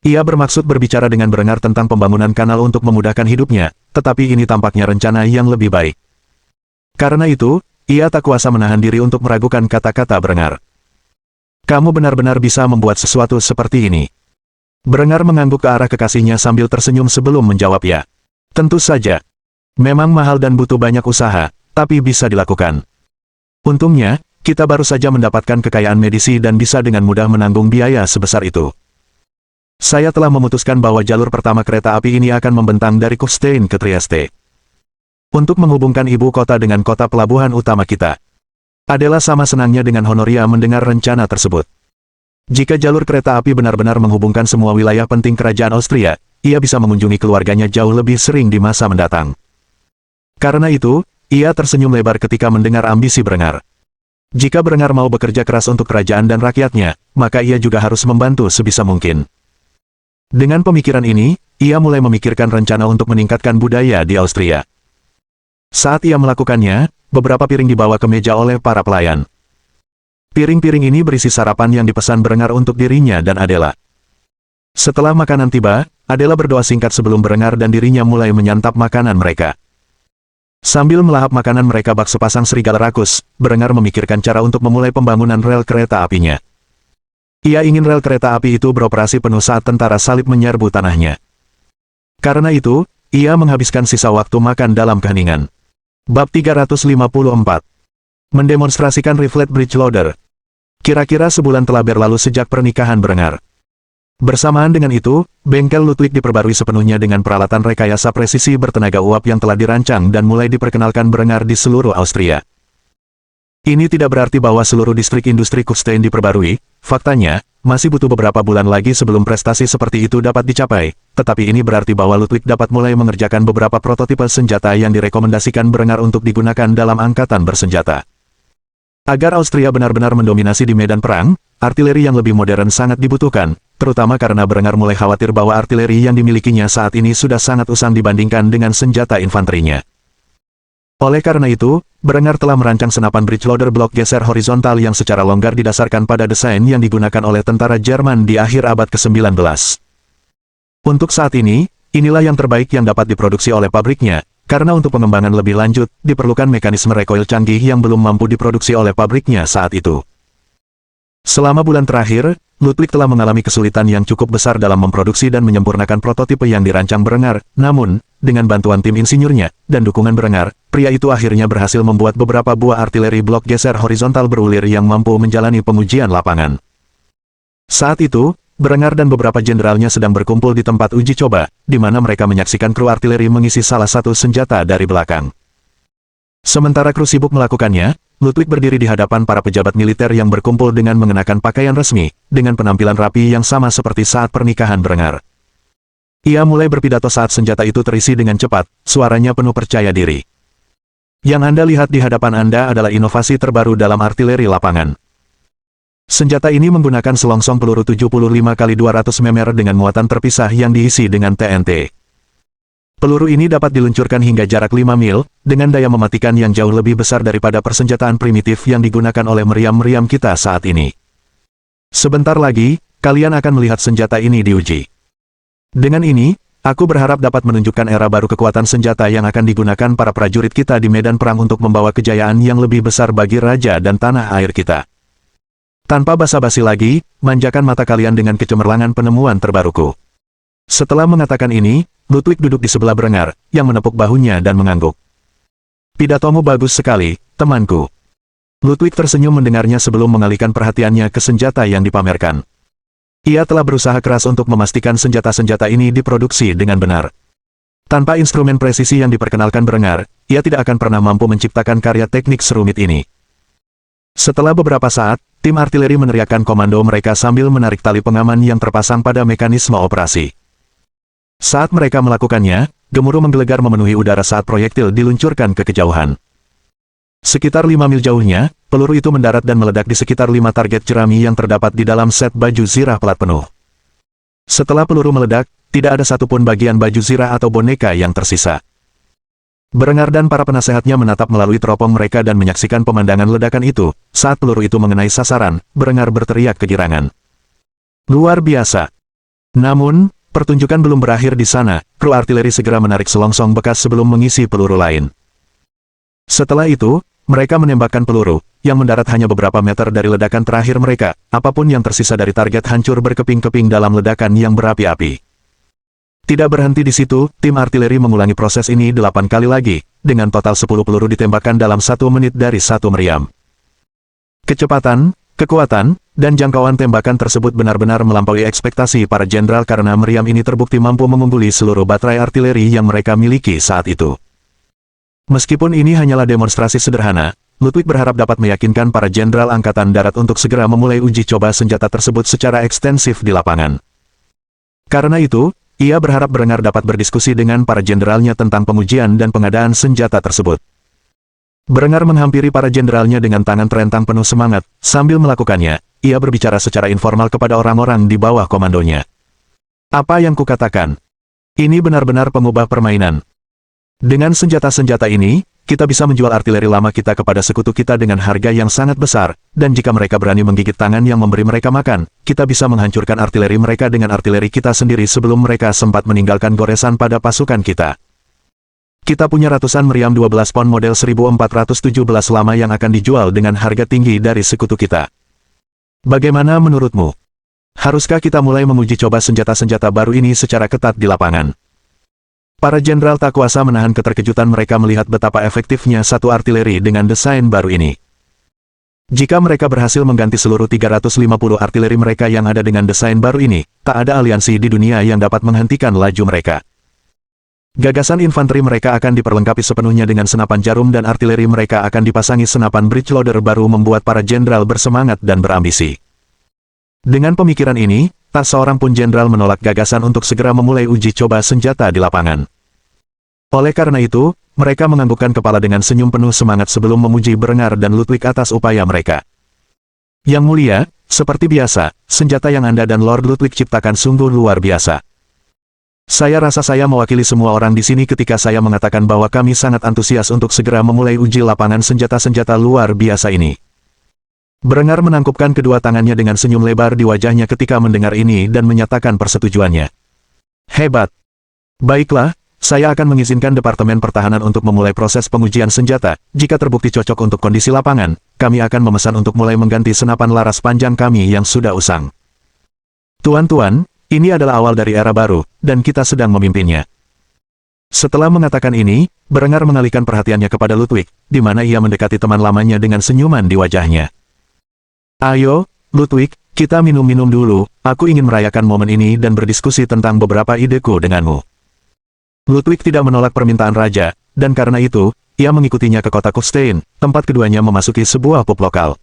Ia bermaksud berbicara dengan Berengar tentang pembangunan kanal untuk memudahkan hidupnya, tetapi ini tampaknya rencana yang lebih baik. Karena itu, ia tak kuasa menahan diri untuk meragukan kata-kata Berengar. Kamu benar-benar bisa membuat sesuatu seperti ini. Berengar mengangguk ke arah kekasihnya sambil tersenyum sebelum menjawab ya. Tentu saja. Memang mahal dan butuh banyak usaha, tapi bisa dilakukan. Untungnya, kita baru saja mendapatkan kekayaan medisi dan bisa dengan mudah menanggung biaya sebesar itu. Saya telah memutuskan bahwa jalur pertama kereta api ini akan membentang dari Kufstein ke Trieste. Untuk menghubungkan ibu kota dengan kota pelabuhan utama kita. Adela sama senangnya dengan Honoria mendengar rencana tersebut. Jika jalur kereta api benar-benar menghubungkan semua wilayah penting kerajaan Austria, ia bisa mengunjungi keluarganya jauh lebih sering di masa mendatang. Karena itu, ia tersenyum lebar ketika mendengar ambisi Berengar. Jika Berengar mau bekerja keras untuk kerajaan dan rakyatnya, maka ia juga harus membantu sebisa mungkin. Dengan pemikiran ini, ia mulai memikirkan rencana untuk meningkatkan budaya di Austria. Saat ia melakukannya, beberapa piring dibawa ke meja oleh para pelayan. Piring-piring ini berisi sarapan yang dipesan Berengar untuk dirinya dan Adela. Setelah makanan tiba, Adela berdoa singkat sebelum Berengar dan dirinya mulai menyantap makanan mereka. Sambil melahap makanan mereka bak sepasang serigala rakus, Berengar memikirkan cara untuk memulai pembangunan rel kereta apinya. Ia ingin rel kereta api itu beroperasi penuh saat tentara salib menyerbu tanahnya. Karena itu, ia menghabiskan sisa waktu makan dalam keheningan. Bab 354. Mendemonstrasikan Riflet Bridge Loader. Kira-kira sebulan telah berlalu sejak pernikahan Berengar. Bersamaan dengan itu, bengkel Ludwig diperbarui sepenuhnya dengan peralatan rekayasa presisi bertenaga uap yang telah dirancang dan mulai diperkenalkan Berengar di seluruh Austria. Ini tidak berarti bahwa seluruh distrik industri Kufstein diperbarui, faktanya, masih butuh beberapa bulan lagi sebelum prestasi seperti itu dapat dicapai, tetapi ini berarti bahwa Ludwig dapat mulai mengerjakan beberapa prototipe senjata yang direkomendasikan Berengar untuk digunakan dalam angkatan bersenjata. Agar Austria benar-benar mendominasi di medan perang, artileri yang lebih modern sangat dibutuhkan, terutama karena Berengar mulai khawatir bahwa artileri yang dimilikinya saat ini sudah sangat usang dibandingkan dengan senjata infanterinya. Oleh karena itu, Berengar telah merancang senapan bridge loader blok geser horizontal yang secara longgar didasarkan pada desain yang digunakan oleh tentara Jerman di akhir abad ke-19. Untuk saat ini, inilah yang terbaik yang dapat diproduksi oleh pabriknya, karena untuk pengembangan lebih lanjut, diperlukan mekanisme recoil canggih yang belum mampu diproduksi oleh pabriknya saat itu. Selama bulan terakhir, Ludwig telah mengalami kesulitan yang cukup besar dalam memproduksi dan menyempurnakan prototipe yang dirancang Berengar, namun, dengan bantuan tim insinyurnya, dan dukungan Berengar, pria itu akhirnya berhasil membuat beberapa buah artileri blok geser horizontal berulir yang mampu menjalani pengujian lapangan. Saat itu, Berengar dan beberapa jenderalnya sedang berkumpul di tempat uji coba, di mana mereka menyaksikan kru artileri mengisi salah satu senjata dari belakang. Sementara kru sibuk melakukannya, Ludwig berdiri di hadapan para pejabat militer yang berkumpul dengan mengenakan pakaian resmi, dengan penampilan rapi yang sama seperti saat pernikahan Berengar. Ia mulai berpidato saat senjata itu terisi dengan cepat, suaranya penuh percaya diri. Yang Anda lihat di hadapan Anda adalah inovasi terbaru dalam artileri lapangan. Senjata ini menggunakan selongsong peluru 75x200 mm dengan muatan terpisah yang diisi dengan TNT. Peluru ini dapat diluncurkan hingga jarak 5 mil, dengan daya mematikan yang jauh lebih besar daripada persenjataan primitif yang digunakan oleh meriam-meriam kita saat ini. Sebentar lagi, kalian akan melihat senjata ini diuji. Dengan ini, aku berharap dapat menunjukkan era baru kekuatan senjata yang akan digunakan para prajurit kita di medan perang untuk membawa kejayaan yang lebih besar bagi raja dan tanah air kita. Tanpa basa-basi lagi, manjakan mata kalian dengan kecemerlangan penemuan terbaruku. Setelah mengatakan ini, Ludwig duduk di sebelah Berengar, yang menepuk bahunya dan mengangguk. Pidatomu bagus sekali, temanku. Ludwig tersenyum mendengarnya sebelum mengalihkan perhatiannya ke senjata yang dipamerkan. Ia telah berusaha keras untuk memastikan senjata-senjata ini diproduksi dengan benar. Tanpa instrumen presisi yang diperkenalkan Berengar, ia tidak akan pernah mampu menciptakan karya teknik serumit ini. Setelah beberapa saat, tim artileri meneriakkan komando mereka sambil menarik tali pengaman yang terpasang pada mekanisme operasi. Saat mereka melakukannya, gemuruh menggelegar memenuhi udara saat proyektil diluncurkan ke kejauhan. Sekitar 5 mil jauhnya, peluru itu mendarat dan meledak di sekitar 5 target jerami yang terdapat di dalam set baju zirah pelat penuh. Setelah peluru meledak, tidak ada satupun bagian baju zirah atau boneka yang tersisa. Berengar dan para penasehatnya menatap melalui teropong mereka dan menyaksikan pemandangan ledakan itu. Saat peluru itu mengenai sasaran, Berengar berteriak kegirangan. Luar biasa! Namun, pertunjukan belum berakhir di sana. Kru artileri segera menarik selongsong bekas sebelum mengisi peluru lain. Setelah itu, mereka menembakkan peluru, yang mendarat hanya beberapa meter dari ledakan terakhir mereka. Apapun yang tersisa dari target hancur berkeping-keping dalam ledakan yang berapi-api. Tidak berhenti di situ, tim artileri mengulangi proses ini 8 kali lagi, dengan total 10 peluru ditembakkan dalam 1 menit dari 1 meriam. Kecepatan, kekuatan, dan jangkauan tembakan tersebut benar-benar melampaui ekspektasi para jenderal karena meriam ini terbukti mampu mengungguli seluruh baterai artileri yang mereka miliki saat itu. Meskipun ini hanyalah demonstrasi sederhana, Ludwig berharap dapat meyakinkan para jenderal Angkatan Darat untuk segera memulai uji coba senjata tersebut secara ekstensif di lapangan. Karena itu, ia berharap Berengar dapat berdiskusi dengan para jenderalnya tentang pengujian dan pengadaan senjata tersebut. Berengar menghampiri para jenderalnya dengan tangan terentang penuh semangat. Sambil melakukannya, ia berbicara secara informal kepada orang-orang di bawah komandonya. Apa yang kukatakan? Ini benar-benar pengubah permainan. Dengan senjata-senjata ini, kita bisa menjual artileri lama kita kepada sekutu kita dengan harga yang sangat besar, dan jika mereka berani menggigit tangan yang memberi mereka makan, kita bisa menghancurkan artileri mereka dengan artileri kita sendiri sebelum mereka sempat meninggalkan goresan pada pasukan kita. Kita punya ratusan meriam 12 pon model 1417 lama yang akan dijual dengan harga tinggi dari sekutu kita. Bagaimana menurutmu? Haruskah kita mulai menguji coba senjata-senjata baru ini secara ketat di lapangan? Para jenderal tak kuasa menahan keterkejutan mereka melihat betapa efektifnya satu artileri dengan desain baru ini. Jika mereka berhasil mengganti seluruh 350 artileri mereka yang ada dengan desain baru ini, tak ada aliansi di dunia yang dapat menghentikan laju mereka. Gagasan infanteri mereka akan diperlengkapi sepenuhnya dengan senapan jarum dan artileri mereka akan dipasangi senapan breech loader baru membuat para jenderal bersemangat dan berambisi. Dengan pemikiran ini, tak seorang pun jenderal menolak gagasan untuk segera memulai uji coba senjata di lapangan. Oleh karena itu, mereka menganggukkan kepala dengan senyum penuh semangat sebelum memuji Berengar dan Ludwig atas upaya mereka. Yang mulia, seperti biasa, senjata yang Anda dan Lord Ludwig ciptakan sungguh luar biasa. Saya rasa saya mewakili semua orang di sini ketika saya mengatakan bahwa kami sangat antusias untuk segera memulai uji lapangan senjata-senjata luar biasa ini. Berengar menangkupkan kedua tangannya dengan senyum lebar di wajahnya ketika mendengar ini dan menyatakan persetujuannya. Hebat! Baiklah, saya akan mengizinkan Departemen Pertahanan untuk memulai proses pengujian senjata. Jika terbukti cocok untuk kondisi lapangan, kami akan memesan untuk mulai mengganti senapan laras panjang kami yang sudah usang. Tuan-tuan, ini adalah awal dari era baru, dan kita sedang memimpinnya. Setelah mengatakan ini, Berengar mengalihkan perhatiannya kepada Ludwig, di mana ia mendekati teman lamanya dengan senyuman di wajahnya. Ayo, Ludwig, kita minum-minum dulu, aku ingin merayakan momen ini dan berdiskusi tentang beberapa ideku denganmu. Ludwig tidak menolak permintaan raja, dan karena itu, ia mengikutinya ke kota Kufstein, tempat keduanya memasuki sebuah pub lokal.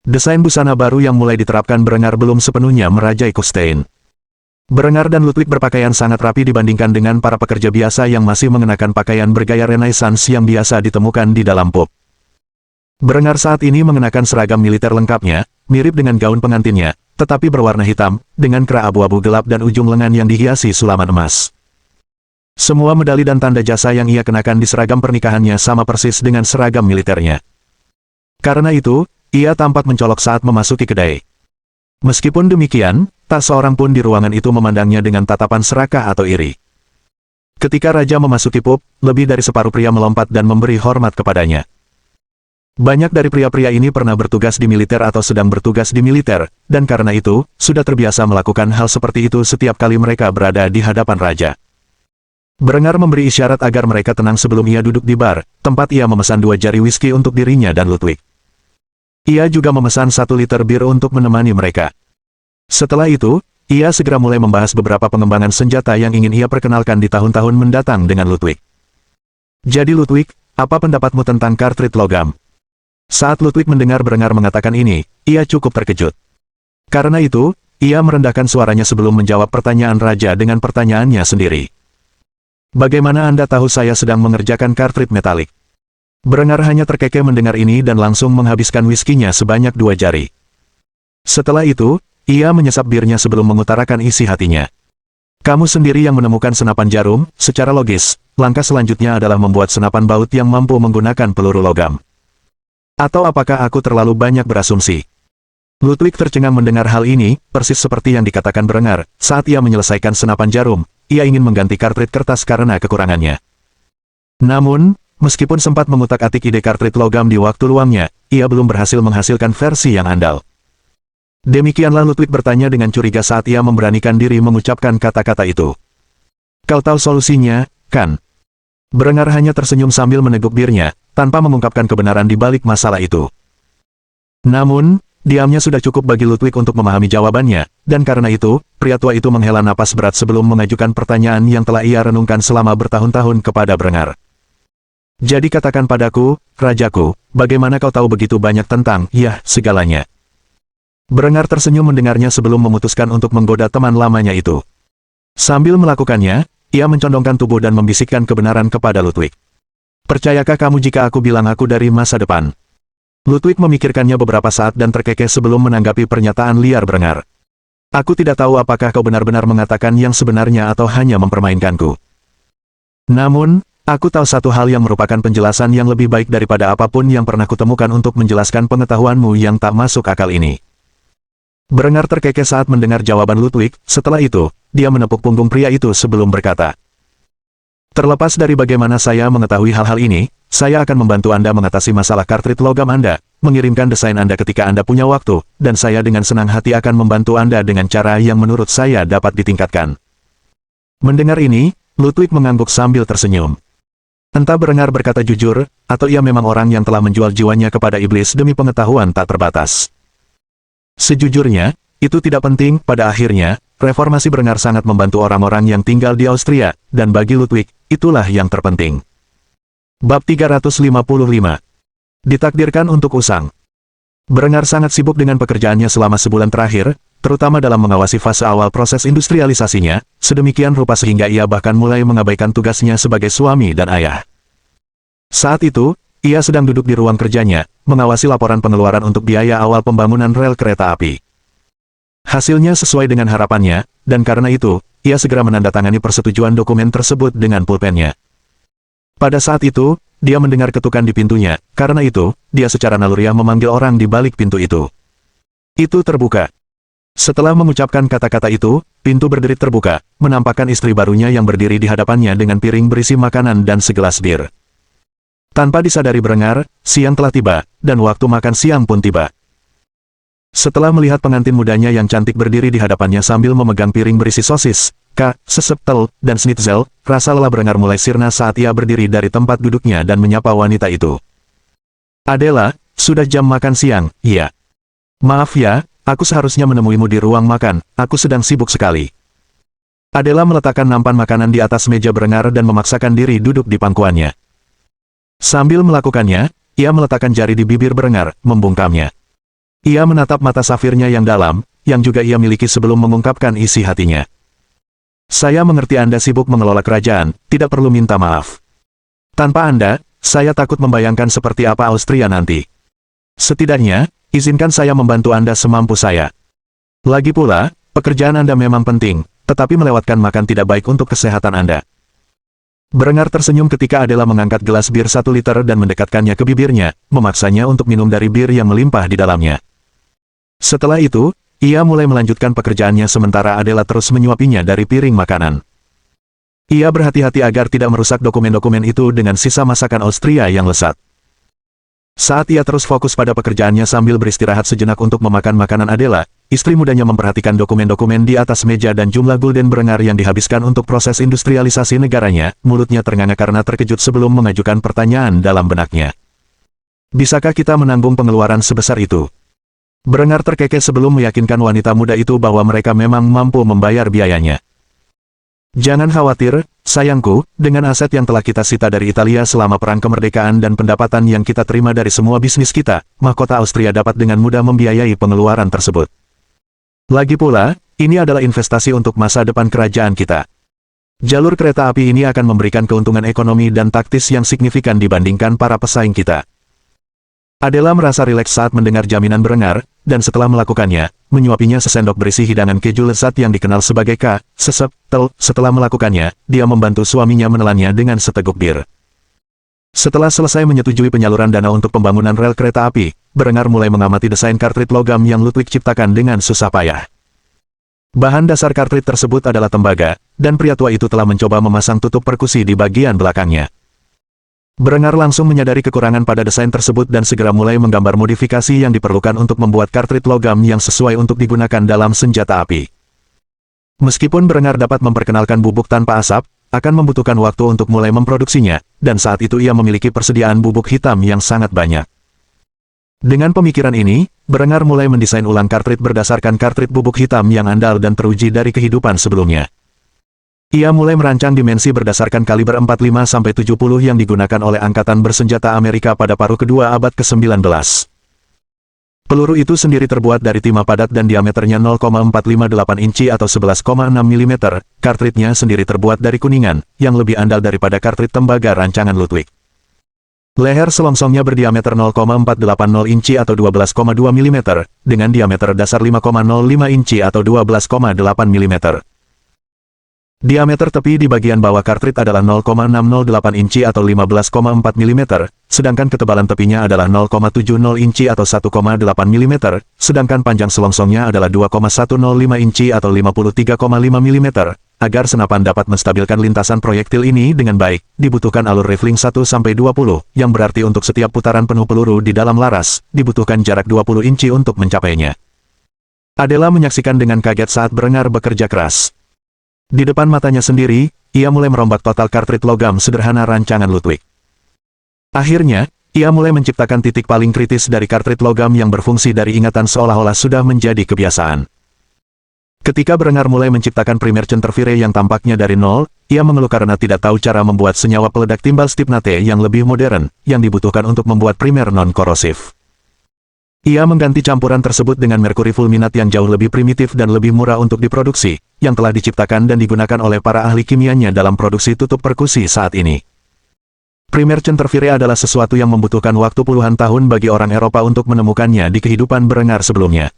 Desain busana baru yang mulai diterapkan Berengar belum sepenuhnya merajai Kufstein. Berengar dan Ludwig berpakaian sangat rapi dibandingkan dengan para pekerja biasa yang masih mengenakan pakaian bergaya Renaissance yang biasa ditemukan di dalam pub. Berengar saat ini mengenakan seragam militer lengkapnya, mirip dengan gaun pengantinnya, tetapi berwarna hitam, dengan kera abu-abu gelap dan ujung lengan yang dihiasi sulaman emas. Semua medali dan tanda jasa yang ia kenakan di seragam pernikahannya sama persis dengan seragam militernya. Karena itu, ia tampak mencolok saat memasuki kedai. Meskipun demikian, tak seorang pun di ruangan itu memandangnya dengan tatapan serakah atau iri. Ketika raja memasuki pub, lebih dari separuh pria melompat dan memberi hormat kepadanya. Banyak dari pria-pria ini pernah bertugas di militer atau sedang bertugas di militer, dan karena itu, sudah terbiasa melakukan hal seperti itu setiap kali mereka berada di hadapan raja. Berengar memberi isyarat agar mereka tenang sebelum ia duduk di bar, tempat ia memesan 2 jari whisky untuk dirinya dan Ludwig. Ia juga memesan 1 liter bir untuk menemani mereka. Setelah itu, ia segera mulai membahas beberapa pengembangan senjata yang ingin ia perkenalkan di tahun-tahun mendatang dengan Ludwig. Jadi Ludwig, apa pendapatmu tentang kartrit logam? Saat Ludwig mendengar Berengar mengatakan ini, ia cukup terkejut. Karena itu, ia merendahkan suaranya sebelum menjawab pertanyaan raja dengan pertanyaannya sendiri. Bagaimana Anda tahu saya sedang mengerjakan kartrit metalik? Berengar hanya terkekeh mendengar ini dan langsung menghabiskan whiskinya sebanyak 2 jari. Setelah itu, ia menyesap birnya sebelum mengutarakan isi hatinya. Kamu sendiri yang menemukan senapan jarum, secara logis, langkah selanjutnya adalah membuat senapan baut yang mampu menggunakan peluru logam. Atau apakah aku terlalu banyak berasumsi? Ludwig tercengang mendengar hal ini, persis seperti yang dikatakan Berengar, saat ia menyelesaikan senapan jarum, ia ingin mengganti kartrit kertas karena kekurangannya. Namun, meskipun sempat mengutak-atik ide kartrit logam di waktu luangnya, ia belum berhasil menghasilkan versi yang andal. Demikianlah Ludwig bertanya dengan curiga saat ia memberanikan diri mengucapkan kata-kata itu. Kau tahu solusinya, kan? Berengar hanya tersenyum sambil meneguk birnya, tanpa mengungkapkan kebenaran di balik masalah itu. Namun, diamnya sudah cukup bagi Ludwig untuk memahami jawabannya, dan karena itu, pria tua itu menghela napas berat sebelum mengajukan pertanyaan yang telah ia renungkan selama bertahun-tahun kepada Berengar. Jadi katakan padaku, rajaku, bagaimana kau tahu begitu banyak tentang, ya, segalanya? Berengar tersenyum mendengarnya sebelum memutuskan untuk menggoda teman lamanya itu. Sambil melakukannya, ia mencondongkan tubuh dan membisikkan kebenaran kepada Ludwig. Percayakah kamu jika aku bilang aku dari masa depan? Ludwig memikirkannya beberapa saat dan terkekeh sebelum menanggapi pernyataan liar Berengar. Aku tidak tahu apakah kau benar-benar mengatakan yang sebenarnya atau hanya mempermainkanku. Namun, aku tahu satu hal yang merupakan penjelasan yang lebih baik daripada apapun yang pernah kutemukan untuk menjelaskan pengetahuanmu yang tak masuk akal ini. Berengar terkekeh saat mendengar jawaban Ludwig, setelah itu, dia menepuk punggung pria itu sebelum berkata. Terlepas dari bagaimana saya mengetahui hal-hal ini, saya akan membantu Anda mengatasi masalah kartrit logam Anda, mengirimkan desain Anda ketika Anda punya waktu, dan saya dengan senang hati akan membantu Anda dengan cara yang menurut saya dapat ditingkatkan. Mendengar ini, Ludwig mengangguk sambil tersenyum. Entah Berengar berkata jujur, atau ia memang orang yang telah menjual jiwanya kepada iblis demi pengetahuan tak terbatas. Sejujurnya, itu tidak penting, pada akhirnya, reformasi Berengar sangat membantu orang-orang yang tinggal di Austria, dan bagi Ludwig, itulah yang terpenting. Bab 355. Ditakdirkan untuk usang. Berengar sangat sibuk dengan pekerjaannya selama sebulan terakhir, terutama dalam mengawasi fase awal proses industrialisasinya, sedemikian rupa sehingga ia bahkan mulai mengabaikan tugasnya sebagai suami dan ayah. Saat itu, ia sedang duduk di ruang kerjanya, mengawasi laporan pengeluaran untuk biaya awal pembangunan rel kereta api. Hasilnya sesuai dengan harapannya, dan karena itu, ia segera menandatangani persetujuan dokumen tersebut dengan pulpennya. Pada saat itu, dia mendengar ketukan di pintunya, karena itu, dia secara naluriah memanggil orang di balik pintu itu. Itu terbuka. Setelah mengucapkan kata-kata itu, pintu berderit terbuka, menampakkan istri barunya yang berdiri di hadapannya dengan piring berisi makanan dan segelas bir. Tanpa disadari Berengar, siang telah tiba, dan waktu makan siang pun tiba. Setelah melihat pengantin mudanya yang cantik berdiri di hadapannya sambil memegang piring berisi sosis, sesep tel, dan schnitzel, rasa lelah Berengar mulai sirna saat ia berdiri dari tempat duduknya dan menyapa wanita itu. Adela, sudah jam makan siang, iya. Maaf ya, aku seharusnya menemuimu di ruang makan, aku sedang sibuk sekali. Adela meletakkan nampan makanan di atas meja Berengar dan memaksakan diri duduk di pangkuannya. Sambil melakukannya, ia meletakkan jari di bibir Berengar, membungkamnya. Ia menatap mata safirnya yang dalam, yang juga ia miliki sebelum mengungkapkan isi hatinya. Saya mengerti Anda sibuk mengelola kerajaan, tidak perlu minta maaf. Tanpa Anda, saya takut membayangkan seperti apa Austria nanti. Setidaknya, izinkan saya membantu Anda semampu saya. Lagi pula, pekerjaan Anda memang penting, tetapi melewatkan makan tidak baik untuk kesehatan Anda. Berengar tersenyum ketika Adela mengangkat gelas bir 1 liter dan mendekatkannya ke bibirnya, memaksanya untuk minum dari bir yang melimpah di dalamnya. Setelah itu, ia mulai melanjutkan pekerjaannya sementara Adela terus menyuapinya dari piring makanan. Ia berhati-hati agar tidak merusak dokumen-dokumen itu dengan sisa masakan Austria yang lesat. Saat ia terus fokus pada pekerjaannya sambil beristirahat sejenak untuk memakan makanan Adela, istri mudanya memperhatikan dokumen-dokumen di atas meja dan jumlah gulden Berengar yang dihabiskan untuk proses industrialisasi negaranya, mulutnya ternganga karena terkejut sebelum mengajukan pertanyaan dalam benaknya. Bisakah kita menanggung pengeluaran sebesar itu? Berengar terkekeh sebelum meyakinkan wanita muda itu bahwa mereka memang mampu membayar biayanya. Jangan khawatir, sayangku, dengan aset yang telah kita sita dari Italia selama perang kemerdekaan dan pendapatan yang kita terima dari semua bisnis kita, mahkota Austria dapat dengan mudah membiayai pengeluaran tersebut. Lagi pula, ini adalah investasi untuk masa depan kerajaan kita. Jalur kereta api ini akan memberikan keuntungan ekonomi dan taktis yang signifikan dibandingkan para pesaing kita. Adela merasa rileks saat mendengar jaminan Berengar, dan setelah melakukannya, menyuapinya sesendok berisi hidangan keju lezat yang dikenal sebagai sesep, tel. Setelah melakukannya, dia membantu suaminya menelannya dengan seteguk bir. Setelah selesai menyetujui penyaluran dana untuk pembangunan rel kereta api, Berengar mulai mengamati desain kartrit logam yang Ludwig ciptakan dengan susah payah. Bahan dasar kartrit tersebut adalah tembaga, dan pria tua itu telah mencoba memasang tutup perkusi di bagian belakangnya. Berengar langsung menyadari kekurangan pada desain tersebut dan segera mulai menggambar modifikasi yang diperlukan untuk membuat kartrit logam yang sesuai untuk digunakan dalam senjata api. Meskipun Berengar dapat memperkenalkan bubuk tanpa asap, akan membutuhkan waktu untuk mulai memproduksinya, dan saat itu ia memiliki persediaan bubuk hitam yang sangat banyak. Dengan pemikiran ini, Berengar mulai mendesain ulang kartrit berdasarkan kartrit bubuk hitam yang andal dan teruji dari kehidupan sebelumnya. Ia mulai merancang dimensi berdasarkan kaliber 45-70 yang digunakan oleh Angkatan Bersenjata Amerika pada paruh kedua abad ke-19. Peluru itu sendiri terbuat dari timah padat dan diameternya 0,458 inci atau 11,6 mm. Kartritnya sendiri terbuat dari kuningan, yang lebih andal daripada kartrit tembaga rancangan Ludwig. Leher selongsongnya berdiameter 0,480 inci atau 12,2 mm, dengan diameter dasar 5,05 inci atau 12,8 mm. Diameter tepi di bagian bawah kartrit adalah 0,608 inci atau 15,4 mm, sedangkan ketebalan tepinya adalah 0,70 inci atau 1,8 mm, sedangkan panjang selongsongnya adalah 2,105 inci atau 53,5 mm. Agar senapan dapat menstabilkan lintasan proyektil ini dengan baik, dibutuhkan alur rifling 1-20, yang berarti untuk setiap putaran penuh peluru di dalam laras, dibutuhkan jarak 20 inci untuk mencapainya. Adela menyaksikan dengan kaget saat Berengar bekerja keras. Di depan matanya sendiri, ia mulai merombak total kartrit logam sederhana rancangan Ludwig. Akhirnya, ia mulai menciptakan titik paling kritis dari kartrit logam yang berfungsi dari ingatan seolah-olah sudah menjadi kebiasaan. Ketika Berengar mulai menciptakan primer centervire yang tampaknya dari nol, ia mengeluh karena tidak tahu cara membuat senyawa peledak timbal stipnate yang lebih modern, yang dibutuhkan untuk membuat primer non-korosif. Ia mengganti campuran tersebut dengan merkuri fulminat yang jauh lebih primitif dan lebih murah untuk diproduksi, yang telah diciptakan dan digunakan oleh para ahli kimianya dalam produksi tutup perkusi saat ini. Primer centervire adalah sesuatu yang membutuhkan waktu puluhan tahun bagi orang Eropa untuk menemukannya di kehidupan Berengar sebelumnya.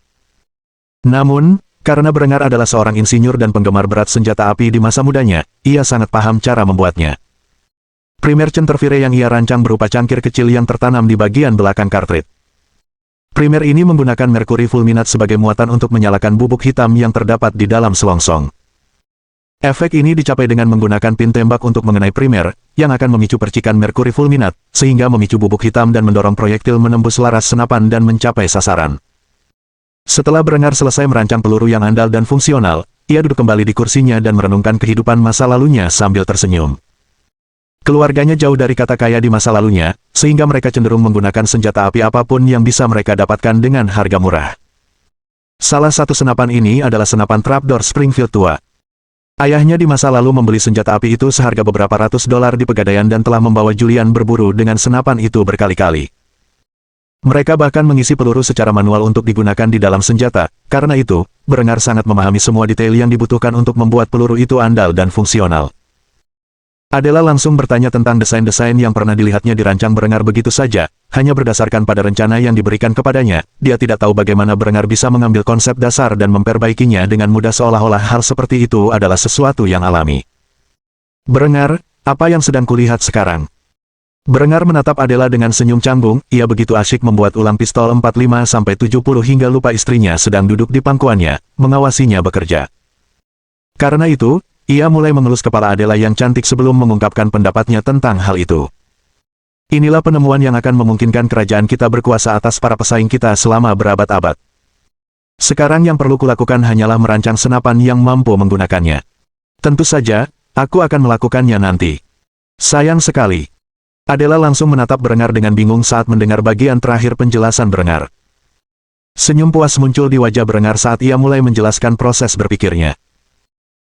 Namun, karena Berengar adalah seorang insinyur dan penggemar berat senjata api di masa mudanya, ia sangat paham cara membuatnya. Primer centervire yang ia rancang berupa cangkir kecil yang tertanam di bagian belakang kartrit. Primer ini menggunakan merkuri fulminat sebagai muatan untuk menyalakan bubuk hitam yang terdapat di dalam selongsong. Efek ini dicapai dengan menggunakan pin tembak untuk mengenai primer, yang akan memicu percikan merkuri fulminat, sehingga memicu bubuk hitam dan mendorong proyektil menembus laras senapan dan mencapai sasaran. Setelah Berengar selesai merancang peluru yang andal dan fungsional, ia duduk kembali di kursinya dan merenungkan kehidupan masa lalunya sambil tersenyum. Keluarganya jauh dari kata kaya di masa lalunya, sehingga mereka cenderung menggunakan senjata api apapun yang bisa mereka dapatkan dengan harga murah. Salah satu senapan ini adalah senapan trapdoor Springfield tua. Ayahnya di masa lalu membeli senjata api itu seharga beberapa ratus dolar di Pegadaian dan telah membawa Julian berburu dengan senapan itu berkali-kali. Mereka bahkan mengisi peluru secara manual untuk digunakan di dalam senjata, karena itu, Berengar sangat memahami semua detail yang dibutuhkan untuk membuat peluru itu andal dan fungsional. Adela langsung bertanya tentang desain-desain yang pernah dilihatnya dirancang Berengar begitu saja, hanya berdasarkan pada rencana yang diberikan kepadanya. Dia tidak tahu bagaimana Berengar bisa mengambil konsep dasar dan memperbaikinya dengan mudah seolah-olah hal seperti itu adalah sesuatu yang alami. Berengar, apa yang sedang kulihat sekarang? Berengar menatap Adela dengan senyum canggung, ia begitu asyik membuat ulang pistol 45-70 hingga lupa istrinya sedang duduk di pangkuannya, mengawasinya bekerja. Karena itu, ia mulai mengelus kepala Adela yang cantik sebelum mengungkapkan pendapatnya tentang hal itu. Inilah penemuan yang akan memungkinkan kerajaan kita berkuasa atas para pesaing kita selama berabad-abad. Sekarang yang perlu kulakukan hanyalah merancang senapan yang mampu menggunakannya. Tentu saja, aku akan melakukannya nanti. Sayang sekali. Adela langsung menatap Berengar dengan bingung saat mendengar bagian terakhir penjelasan Berengar. Senyum puas muncul di wajah Berengar saat ia mulai menjelaskan proses berpikirnya.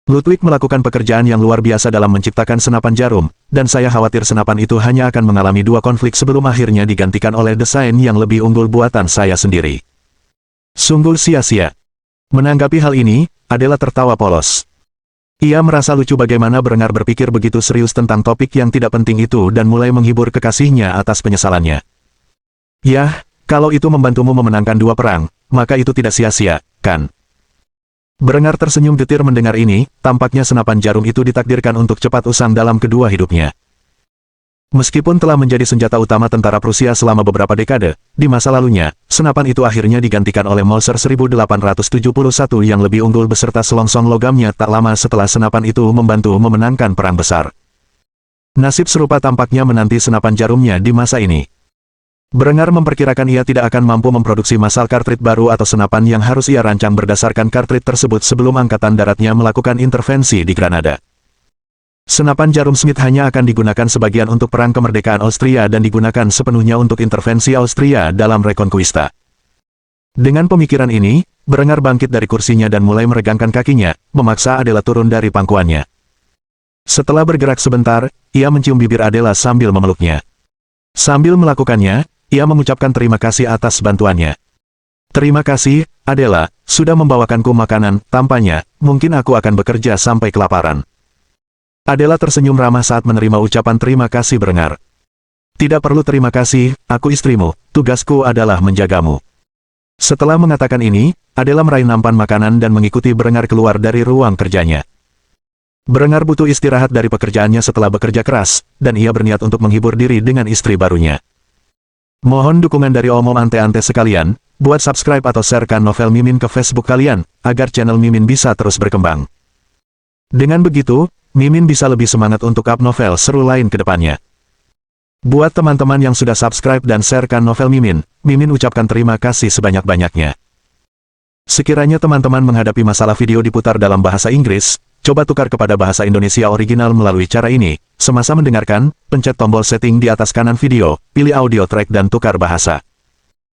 Ludwig melakukan pekerjaan yang luar biasa dalam menciptakan senapan jarum, dan saya khawatir senapan itu hanya akan mengalami 2 konflik sebelum akhirnya digantikan oleh desain yang lebih unggul buatan saya sendiri. Sungguh sia-sia. Menanggapi hal ini, Adela tertawa polos. Ia merasa lucu bagaimana Berengar berpikir begitu serius tentang topik yang tidak penting itu dan mulai menghibur kekasihnya atas penyesalannya. Yah, kalau itu membantumu memenangkan 2 perang, maka itu tidak sia-sia, kan? Berengar tersenyum getir mendengar ini, tampaknya senapan jarum itu ditakdirkan untuk cepat usang dalam kedua hidupnya. Meskipun telah menjadi senjata utama tentara Prusia selama beberapa dekade, di masa lalunya, senapan itu akhirnya digantikan oleh Mauser 1871 yang lebih unggul beserta selongsong logamnya tak lama setelah senapan itu membantu memenangkan perang besar. Nasib serupa tampaknya menanti senapan jarumnya di masa ini. Berengar memperkirakan ia tidak akan mampu memproduksi masal kartrit baru atau senapan yang harus ia rancang berdasarkan kartrit tersebut sebelum Angkatan Daratnya melakukan intervensi di Granada. Senapan jarum Smith hanya akan digunakan sebagian untuk perang kemerdekaan Austria dan digunakan sepenuhnya untuk intervensi Austria dalam Reconquista. Dengan pemikiran ini, Berengar bangkit dari kursinya dan mulai meregangkan kakinya, memaksa Adela turun dari pangkuannya. Setelah bergerak sebentar, ia mencium bibir Adela sambil memeluknya. Sambil melakukannya, ia mengucapkan terima kasih atas bantuannya. Terima kasih, Adela, sudah membawakanku makanan, tampaknya, mungkin aku akan bekerja sampai kelaparan. Adela tersenyum ramah saat menerima ucapan terima kasih Berengar. Tidak perlu terima kasih, aku istrimu, tugasku adalah menjagamu. Setelah mengatakan ini, Adela meraih nampan makanan dan mengikuti Berengar keluar dari ruang kerjanya. Berengar butuh istirahat dari pekerjaannya setelah bekerja keras, dan ia berniat untuk menghibur diri dengan istri barunya. Mohon dukungan dari omom ante-ante sekalian, buat subscribe atau sharekan novel Mimin ke Facebook kalian, agar channel Mimin bisa terus berkembang. Dengan begitu, Mimin bisa lebih semangat untuk up novel seru lain ke depannya. Buat teman-teman yang sudah subscribe dan sharekan novel Mimin, Mimin ucapkan terima kasih sebanyak-banyaknya. Sekiranya teman-teman menghadapi masalah video diputar dalam bahasa Inggris, coba tukar kepada bahasa Indonesia original melalui cara ini. Semasa mendengarkan, pencet tombol setting di atas kanan video, pilih audio track dan tukar bahasa.